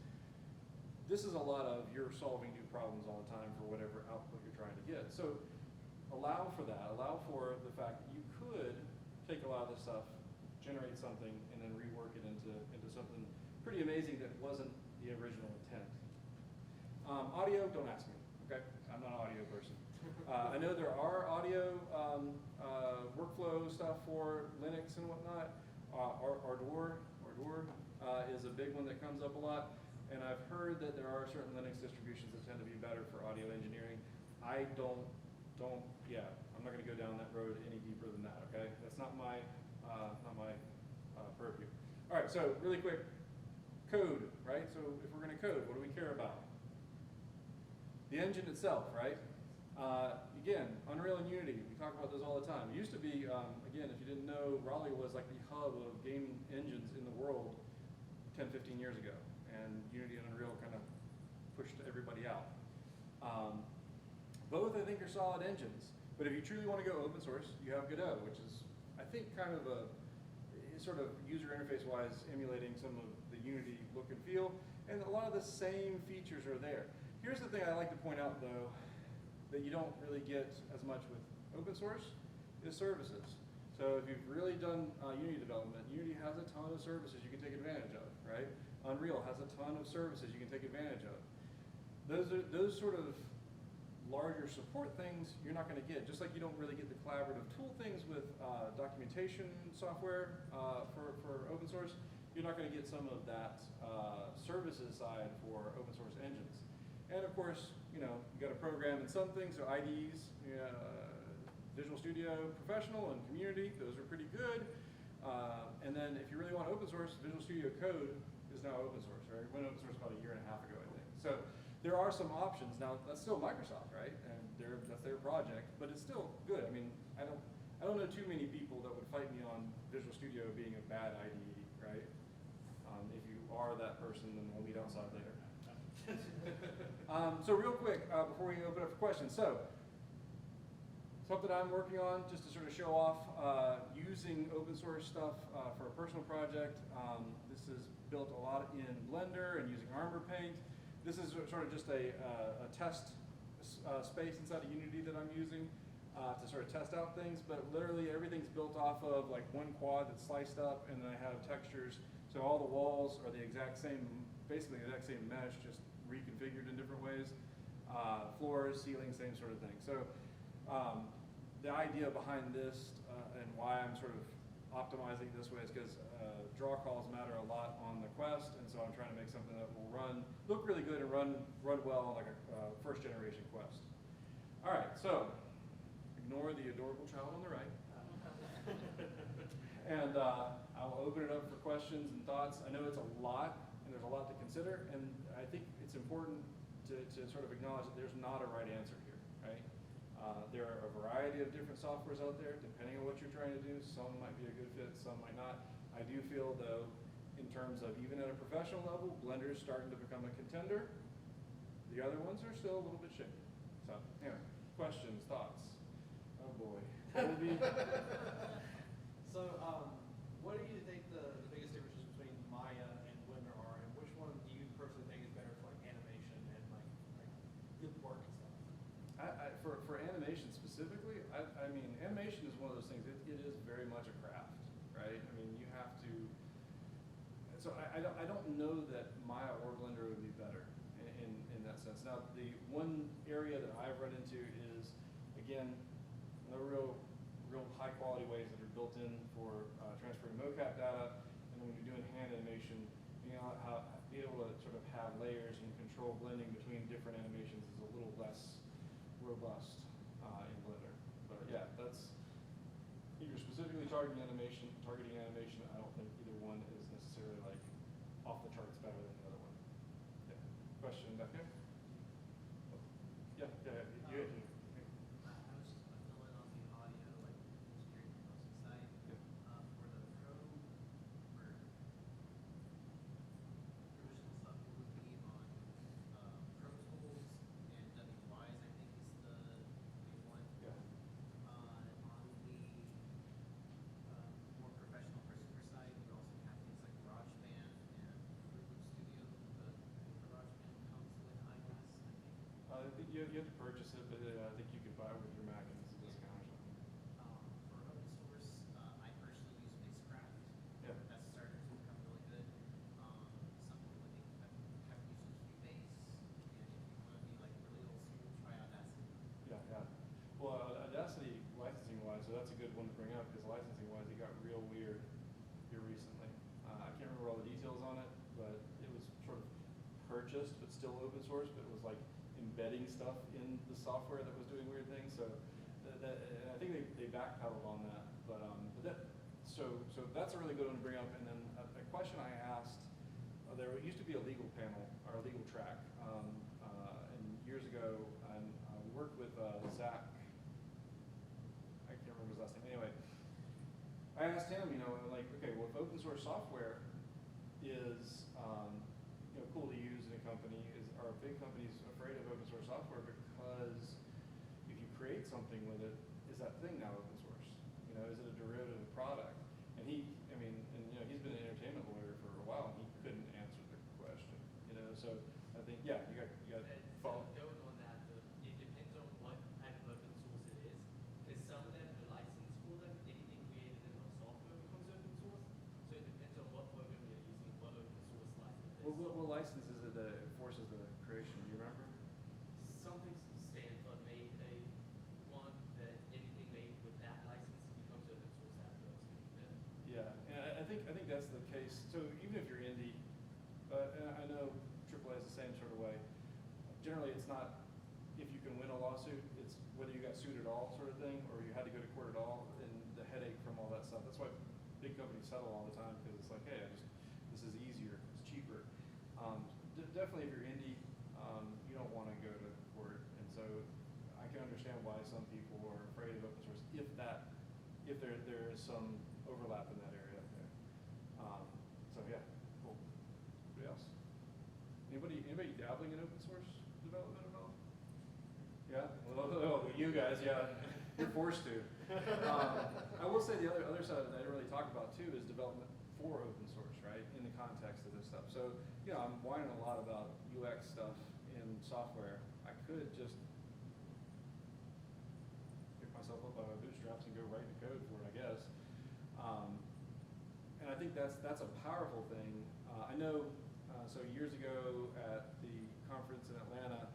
[SPEAKER 1] This is a lot of you're solving new problems all the time for whatever output you're trying to get. So allow for that. Allow for the fact that you could take a lot of this stuff, generate something, and then rework it into something pretty amazing that wasn't the original intent. Audio, don't ask me, okay? I'm not an audio person. I know there are audio workflow stuff for Linux and whatnot. Ardour is a big one that comes up a lot. And I've heard that there are certain Linux distributions that tend to be better for audio engineering. I'm not going to go down that road any deeper than that, okay? That's not my purview. All right, so really quick, code, right? So if we're going to code, what do we care about? The engine itself, right? Again, Unreal and Unity, we talk about this all the time. It used to be, again, if you didn't know, Raleigh was like the hub of game engines in the world 10, 15 years ago. And Unity and Unreal kind of pushed everybody out. Both, I think, are solid engines. But if you truly want to go open source, you have Godot, which is, I think, kind of a sort of user interface-wise emulating some of the Unity look and feel. And a lot of the same features are there. Here's the thing I like to point out, though, that you don't really get as much with open source, is services. So if you've really done Unity development, Unity has a ton of services you can take advantage of, right? Unreal has a ton of services you can take advantage of. Those sort of larger support things you're not going to get, just like you don't really get the collaborative tool things with documentation software for open source. You're not going to get some of that services side for open source engines. And of course, you know, you got to program in some things, so IDEs, Visual Studio Professional and Community, those are pretty good. And then if you really want open source, Visual Studio Code is now open source, right? It went open source about 1.5 years ago, I think. So there are some options. Now, that's still Microsoft, right? And that's their project, but it's still good. I mean, I don't know too many people that would fight me on Visual Studio being a bad IDE, right? If you are that person, then we'll meet outside later. So real quick, before we open up for questions. So, something I'm working on, just to sort of show off, using open source stuff for a personal project. This is built a lot in Blender and using ArmorPaint. This is sort of just a test space inside of Unity that I'm using to sort of test out things, but literally everything's built off of like one quad that's sliced up, and then I have textures. So all the walls are the exact same, basically the exact same mesh, just reconfigured in different ways. Floors, ceilings, same sort of thing. So the idea behind this and why I'm sort of optimizing this way is because draw calls matter a lot on the Quest, and so I'm trying to make something that will look really good and run well on like a first generation Quest. All right, so ignore the adorable child on the right. And I'll open it up for questions and thoughts. I know it's a lot, and there's a lot to consider, and I think it's important to sort of acknowledge that there's not a right answer here, right? There are a variety of different softwares out there, depending on what you're trying to do. Some might be a good fit, some might not. I do feel, though, in terms of even at a professional level, Blender's starting to become a contender. The other ones are still a little bit shaky. So, anyway, questions, thoughts? Oh boy.
[SPEAKER 2] So, what do you think the biggest differences between Maya and Blender are, and which one do you personally think is better for like animation and like good work and stuff?
[SPEAKER 1] For animation specifically, I mean, animation is one of those things. It is very much a craft, right? I mean, you have to. So I don't know that Maya or Blender would be better in that sense. Now, the one area that I've run into is, again, no real high quality ways that are built in for transferring mocap data, and then when you're doing hand animation, being able to sort of have layers and control blending between different animations is a little less robust in Blender. But yeah, that's, if you're specifically targeting animation, I don't think either one is necessarily like off the charts better than the other one. Yeah. Question back there? Yeah. You.
[SPEAKER 3] I was just going to fill in on the audio, like engineering composing side.
[SPEAKER 1] Yeah.
[SPEAKER 3] For the provisional stuff, it would be on Pro Tools and WYs, I think is the main one.
[SPEAKER 1] Yeah.
[SPEAKER 3] On the more professional consumer side, we also have things like GarageBand and Fruit Loop Studio. GarageBand comes with iOS, I think.
[SPEAKER 1] I think you have to purchase it, but I think you could buy it with your Mac and it's a discount or something.
[SPEAKER 3] For open source, I personally use Mixcraft.
[SPEAKER 1] Yeah.
[SPEAKER 3] That's starting to become really good. Some people have used Cubase, and if you want to be like really old school, try Audacity.
[SPEAKER 1] Yeah. Well, Audacity licensing wise, so that's a good one to bring up because licensing wise, it got real weird here recently. I can't remember all the details on it, but it was sort of purchased but still open source, but it was like embedding stuff in the software that was doing weird things. So I think they backpedaled on that. But so that's a really good one to bring up. And then a question I asked, there used to be a legal panel or a legal track, and years ago I worked with Zach. I can't remember his last name. Anyway, I asked him, like, okay, well, if open source software is cool to use in a company, are big companies afraid of open source software because if you create something with it, is that thing now open source? Is it a derivative product? And he's been an entertainment lawyer for a while, and he couldn't answer the question. So I think you got follow.
[SPEAKER 4] Going on that, it depends on what type of open source it is. Because some of them, the license for them, anything created in the software becomes open source. So it depends on what program you're using, what open source license is.
[SPEAKER 1] What license is it that enforces the creation? Do you remember?
[SPEAKER 4] Something Stanford made a one that anything made with that license becomes open source after it's been.
[SPEAKER 1] Yeah, and I think that's the case. So even if you're indie, and I know AAA is the same sort of way. Generally, it's not if you can win a lawsuit, it's whether you got sued at all sort of thing, or you had to go to court at all, and the headache from all that stuff. That's why big companies settle all the time, because it's like, hey, this is easier, it's cheaper. Definitely, if you're indie, you don't want to go to court, and so I can understand why some people are afraid of open source if there is some overlap in that area there. So yeah, cool. Anybody else? Anybody dabbling in open source development at all? Yeah. Well, you guys, yeah, you're forced to. I will say the other side that I didn't really talk about too is development for open source, right? In the context of this stuff. So I'm whining a lot about UX stuff in software. I could just pick myself up by my bootstraps and go write the code for it, I guess. And I think that's a powerful thing. I know. So years ago at the conference in Atlanta,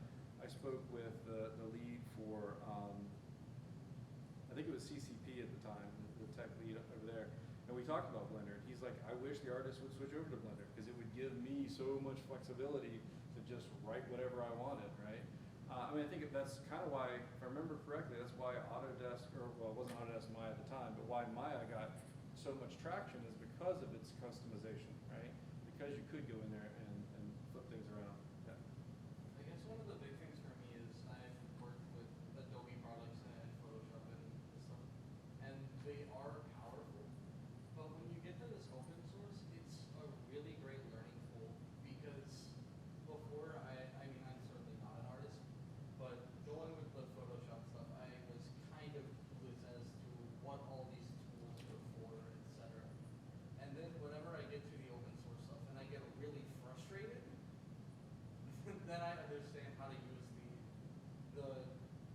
[SPEAKER 1] I spoke with the lead for, I think it was CCP at the time, the tech lead over there, and we talked about Blender. He's like, I wish the artists would switch over to Blender because it would give me so much flexibility to just write whatever I wanted, right? I mean, I think that's kind of why, if I remember correctly, that's why Autodesk, or well, it wasn't Autodesk Maya at the time, but why Maya got so much traction is because of its customization, right? Because you could go in there and flip things around. Yeah.
[SPEAKER 2] I guess one of the big things for me is I've worked with Adobe products and Photoshop and stuff, and they are powerful. But when you get to this open source, it's a really great learning tool because before I mean, I'm certainly not an artist, but going with the Photoshop stuff, I was kind of clueless as to what all these tools were for, etc. And then whenever I get to the open source stuff and I get really frustrated, then I understand how to use the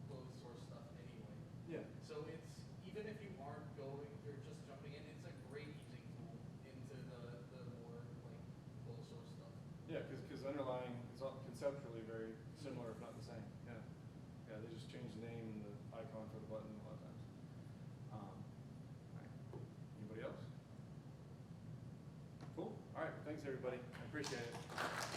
[SPEAKER 2] closed source stuff anyway.
[SPEAKER 1] Yeah.
[SPEAKER 2] So it's, even if you aren't going, you're just jumping in, it's a great easing tool into the more like closed source stuff.
[SPEAKER 1] Yeah, because underlying is all conceptually very similar, if not the same. Yeah. Yeah, they just change the name and the icon for the button a lot of times. All right. Anybody else? Cool. All right. Thanks, everybody. I appreciate it.